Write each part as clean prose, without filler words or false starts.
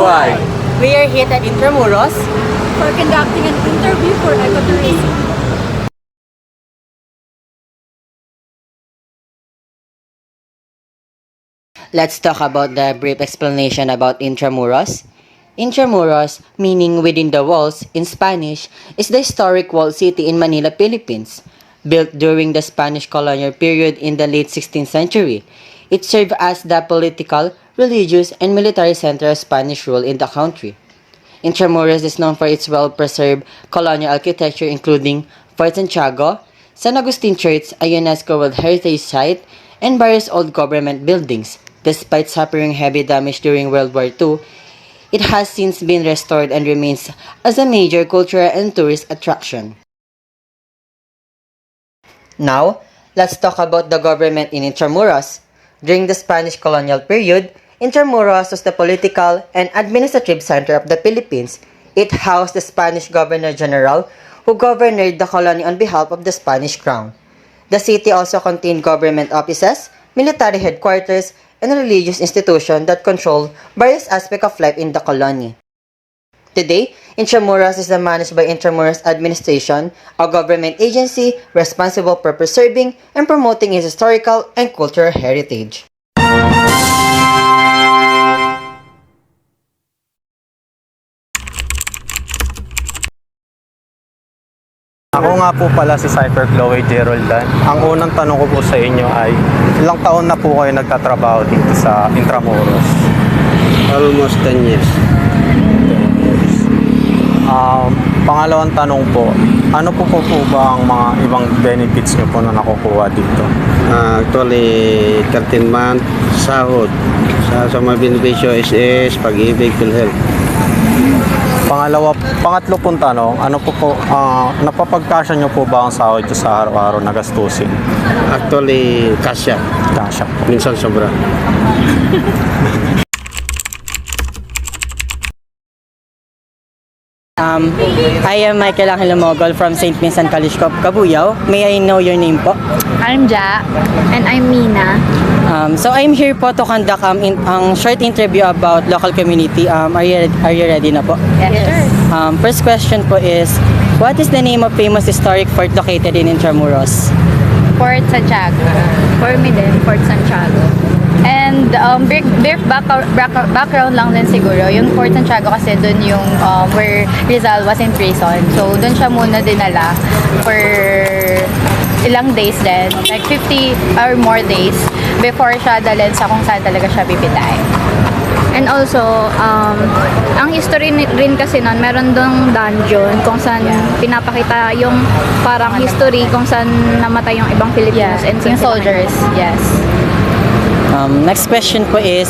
Mabuhay! We are here at Intramuros for conducting an interview for ecotourism. Let's talk about the brief explanation about Intramuros. Intramuros, meaning within the walls in Spanish, is the historic walled city in Manila, Philippines. Built during the Spanish colonial period in the late 16th century, it served as the political, religious, and military center of Spanish rule in the country. Intramuros is known for its well-preserved colonial architecture including Fort Santiago, San Agustin Church, a UNESCO World Heritage Site, and various old government buildings. Despite suffering heavy damage during World War II, it has since been restored and remains as a major cultural and tourist attraction. Now, let's talk about the government in Intramuros. During the Spanish colonial period, Intramuros was the political and administrative center of the Philippines. It housed the Spanish Governor General who governed the colony on behalf of the Spanish crown. The city also contained government offices, military headquarters, and religious institutions that controlled various aspects of life in the colony. Today, Intramuros is managed by Intramuros Administration, a government agency responsible for preserving and promoting its historical and cultural heritage. Ako nga po pala si Cypher Chloe Geroldan. Ang unang tanong ko po sa inyo ay, ilang taon na po kayo nagtatrabaho dito sa Intramuros? Almost 10 years. Pangalawang tanong po, ano po ba ang mga ibang benefits nyo po na nakukuha dito? Actually, 13 month sahod. Sa mga benepisyo is pag-ibig, PhilHealth. Pangatlo pong tanong, ano po, napapagkasya nyo po ba ang sahod nyo sa araw-araw na gastusin? Actually, kasya. Kasya po. Minsan sobra. I am Michael Angelo Mogol from St. Vincent College, Cabuyao. May I know your name po? I'm Ja, and I'm Mina. So I'm here po to conduct ang short interview about local community. Are you ready na po? Yes, sir. First question po is, what is the name of famous historic fort located in Intramuros? Fort Santiago. For me din, Fort Santiago. And brief background lang din siguro, yung Fort Santiago kasi dun yung where Rizal was in prison. So dun siya muna dinala for ilang days din, like 50 or more days before siya dalhin sa kung saan talaga siya bibitay. And also, ang history rin kasi nun, meron dong dungeon kung saan pinapakita yung parang history kung saan namatay yung ibang Filipinos and yung soldiers. Yes. Next question po is,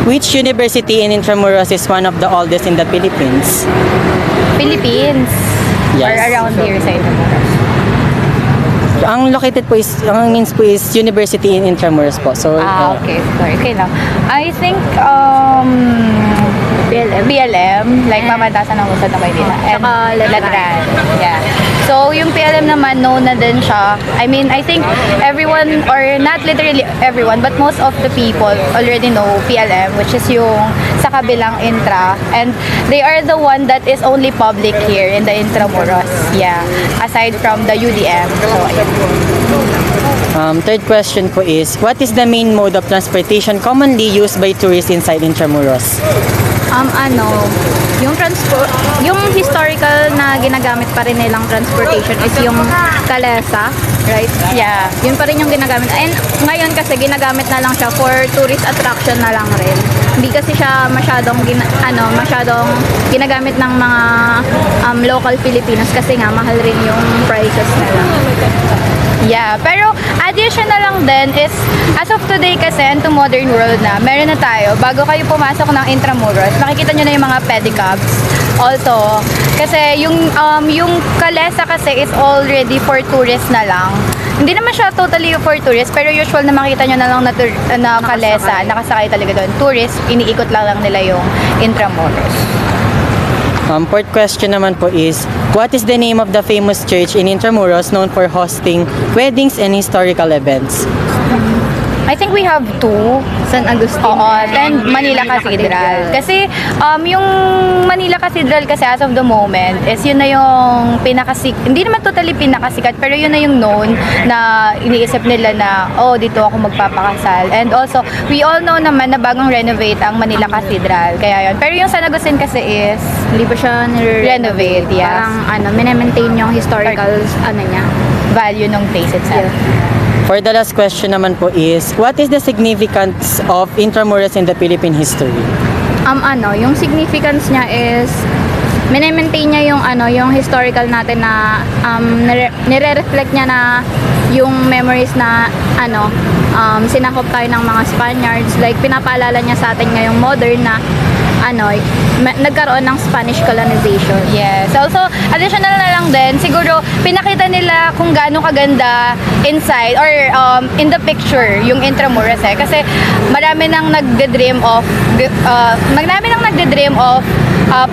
which university in Intramuros is one of the oldest in the Philippines? Philippines. Yes. Or around here sa Intramuros. Ang located po is, ang means po is university in Intramuros po. So, Okay. Sorry. Okay lang. I think, BLM, like Pamantasan ng Usad ng Maynila. And Latran. Yeah. So, yung PLM naman, known na din siya. I mean, I think everyone, or not literally everyone, but most of the people already know PLM, which is yung sa kabilang Intra. And they are the one that is only public here in the Intramuros. Yeah. Aside from the UDM. So, ayun. Third question po is, what is the main mode of transportation commonly used by tourists inside Intramuros? Yung historical na ginagamit pa rin nilang transportation is yung kalesa, right? Yeah, yun pa rin yung ginagamit. And ngayon kasi ginagamit na lang siya for tourist attraction na lang rin. Hindi kasi siya masyadong ginagamit ng mga local Filipinos kasi nga mahal rin yung prices nila. Yeah, pero additional lang din is, as of today kasi, into modern world na, meron na tayo, bago kayo pumasok ng Intramuros, makikita nyo na yung mga pedicabs. Also, kasi yung kalesa kasi is already for tourists na lang. Hindi naman siya totally for tourists, pero usual na makita nyo na lang na kalesa, nakasakay talaga doon. Tourists, iniikot lang nila yung Intramuros. Fourth question naman po is, what is the name of the famous church in Intramuros known for hosting weddings and historical events? I think we have two. San Agustin. Oo, and Manila Cathedral. Kasi yung Manila Cathedral kasi as of the moment is yun na yung hindi naman totally pinakasikat, pero yun na yung known na iniisip nila na, oh, dito ako magpapakasal. And also, we all know naman na bagong renovate ang Manila Cathedral. Kaya yun. Pero yung San Agustin kasi is Hindi pa siya renovate, yes. Parang minemaintain yung historical, niya. Value ng place itself. For the last question naman po is, what is the significance of Intramuros in the Philippine history? Yung significance niya is minemaintain niya yung historical natin na nire-reflect niya na yung memories na sinakop tayo ng mga Spaniards, like pinapaalala niya sa atin ngayong modern na nagkaroon ng Spanish colonization. Yes. Also, additional na lang din, siguro pinakita nila kung gaano kaganda inside or in the picture yung Intramuros kasi marami nang nagde-dream of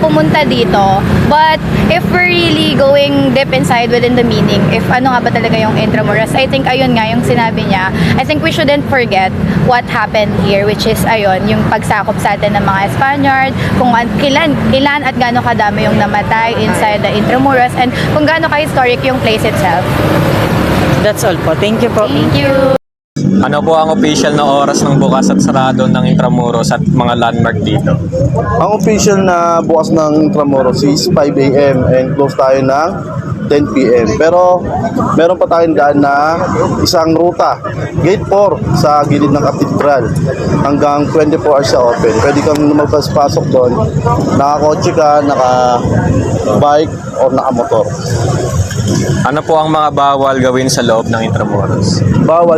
pumunta dito. But if we're really going deep inside within the meaning, if ano nga ba talaga yung Intramuros, I think ayun nga yung sinabi niya. I think we shouldn't forget what happened here, which is ayun, yung pagsakop sa atin ng mga Spaniard, kung ilan at gaano kadami yung namatay inside the Intramuros, and kung gaano ka-historic yung place itself. That's all po. Thank you po. Thank you! Ano po ang official na oras ng bukas at sarado ng Intramuros at mga landmark dito? Ang official na bukas ng Intramuros is 5 a.m. and close tayo ng 10 p.m. Pero meron pa tayong daan na isang ruta. Gate 4 sa gilid ng Cathedral. Hanggang 24 hours siya open. Pwede kang magpasok doon. Naka-kotse ka, naka-bike, o naka-motor. Ano po ang mga bawal gawin sa loob ng Intramuros?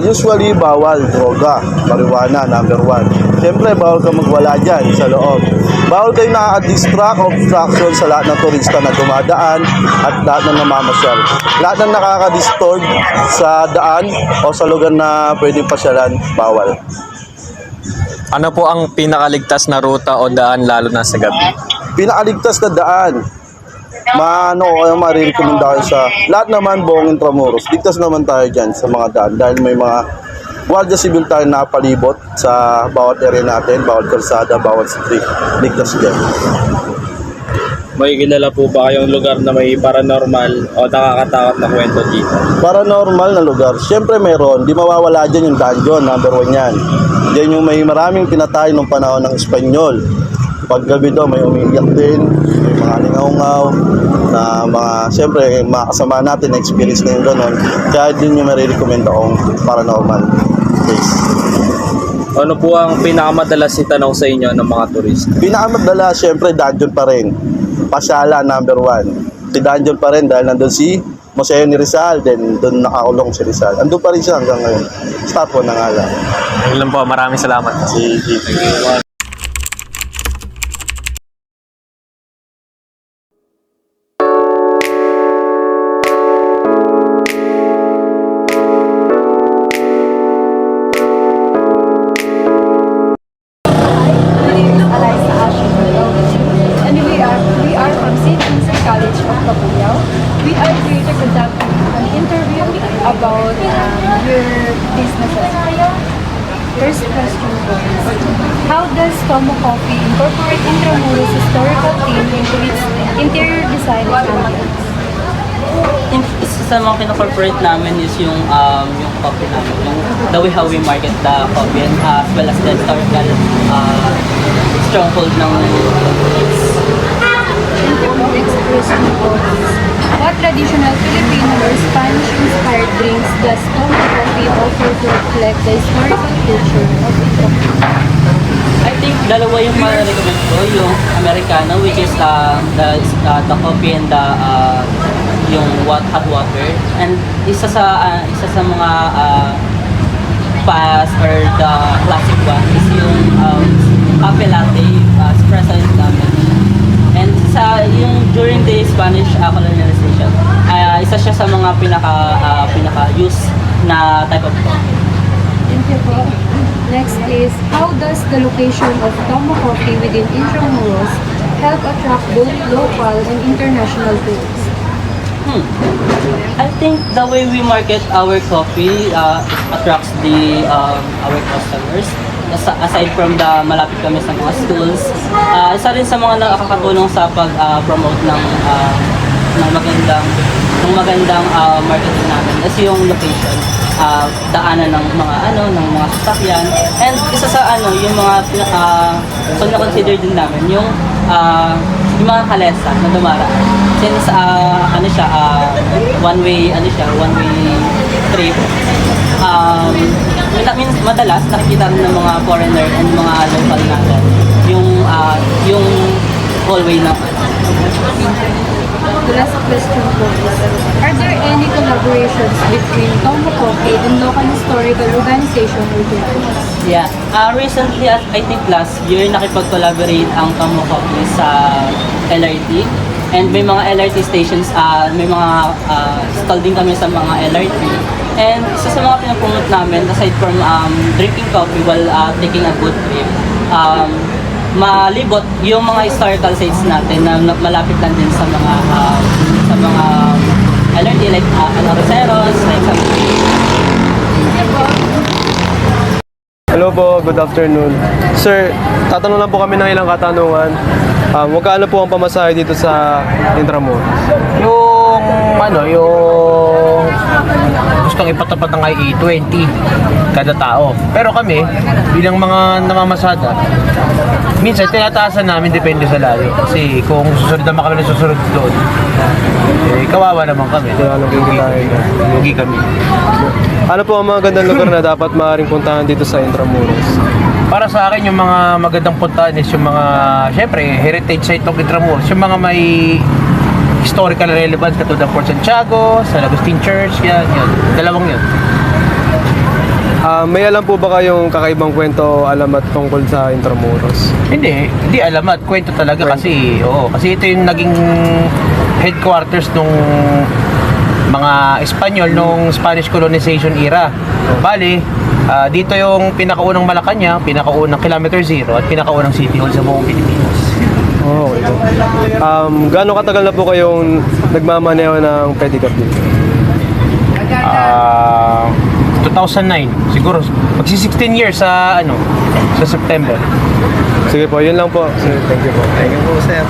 Usually bawal droga, marijuana, number 1. Siyempre, bawal ka magwala dyan sa loob. Bawal kayo nakaka-distract o obstruction sa lahat ng turista na dumadaan at lahat ng namamasyal. Lahat ng nakaka-disturb sa daan o sa lugar na pwedeng pasyalan, bawal. Ano po ang pinakaligtas na ruta o daan lalo na sa gabi? Pinakaligtas na daan, marirekomenda kayo sa lahat naman buong Intramuros. Ligtas naman tayo dyan sa mga daan dahil may mga Guardia Civil tayo na palibot sa bawat area natin, bawat kalsada, bawat street. Ligtas dyan. May kilala po ba kayong lugar na may paranormal o nakakatakot na kwento dito? Paranormal na lugar, siyempre meron. Di mawawala dyan yung dungeon, number 1 yan. Diyan yung may maraming pinatay nung panahon ng Espanyol. Paggabi daw may umiiyak din, may mga lingaw-ngaw na siyempre mga kasama natin na experience na yung gano'n. Kaya din yung marirecommend akong paranormal place. Ano po ang pinakamadalas itanong sa inyo ng mga turista? Pinakamadala siyempre dungeon pa rin. Pasyala number 1. Si dungeon pa rin dahil nandun si Museo ni Rizal, then doon nakakulong si Rizal. Andun pa rin siya hanggang ngayon. Statue na nga lang. Ayun lang po, maraming salamat. And we are from St. Vincent College of Cabuyao. We are here to conduct an interview about your businesses. First question is, how does Tomo Coffee incorporate Intramuros historical theme into its interior design and ambience? Isa sa mga kinocorporate namin is yung coffee namin, the way how we market the coffee and as well as the historical stronghold ng Next question is, what traditional Filipino or Spanish-inspired drinks does Tomo Coffee offer to reflect the historical culture of Intramuros? I think dalawa yung ma-recommend ko, yung Americano which is the coffee and the yung hot water, and isa sa mga past or the classic one is yung cafe latte, espresso namin. And yung during the Spanish colonization, isa siya sa mga pinaka-use na type of coffee. Thank you po. Next is, how does the location of Tomo Coffee within Intramuros help attract both local and international tourists? I think the way we market our coffee attracts our customers. Aside from the malapit kami sa mga schools, isa rin sa mga nakakatulong sa pag-promote ng magandang marketing namin is yung location, daanan ng mga sasakyan, and isa sa yung mga na-consider din namin yung mga kalesa na dumaraan. Since one way trip, madalas nakikita rin ng mga foreigner and mga local natin yung hallway na The last question po is, are there any collaborations between Tomo Coffee and local historical organization or groups? Yeah. Recently, I think last year, nakipag-collaborate ang Tomo Coffee sa LRT. And may mga LRT stations, may mga stall din kami sa mga LRT. And isa sa mga pinapromote namin, aside from drinking coffee while taking a good trip, malibot yung mga historical sites natin na malapit lang din sa mga LRT, like Roseros, like sa Hello po, good afternoon. Sir, tatanong lang po kami ng ilang katanungan. Magkano po ang pamasahe dito sa Intramuros? Yung gustong ipatapat ng IE, 20 kada tao. Pero kami, bilang mga namamasada, minsan tinataasan namin depende sa layo. Kasi kung susunod naman kami na susunod doon, kawawa naman kami. Lugi kami. Ano po ang mga gandang lugar na dapat maaaring puntahan dito sa Intramuros? Para sa akin, yung mga magandang puntahan is yung mga, syempre, heritage site of Intramuros. Yung mga may historical relevance katulad ng Fort Santiago, San Agustin Church, yan. Dalawang yun. May alam po ba kayong kakaibang kwento alamat tungkol sa Intramuros? Hindi alamat, kwento talaga kasi ito yung naging headquarters nung mga Espanyol nung Spanish colonization era. Bali, dito yung pinakaunang Malacanang, pinakaunang Kilometer Zero at pinakaunang City Hall sa buong Pilipinas. Oh, okay. Gaano katagal na po kayong nagmamaneho ng pedicab dito? 2009, siguro magsi 16 years sa September. Sige po, yun lang po. Sir, thank you po. Thank you po, sir.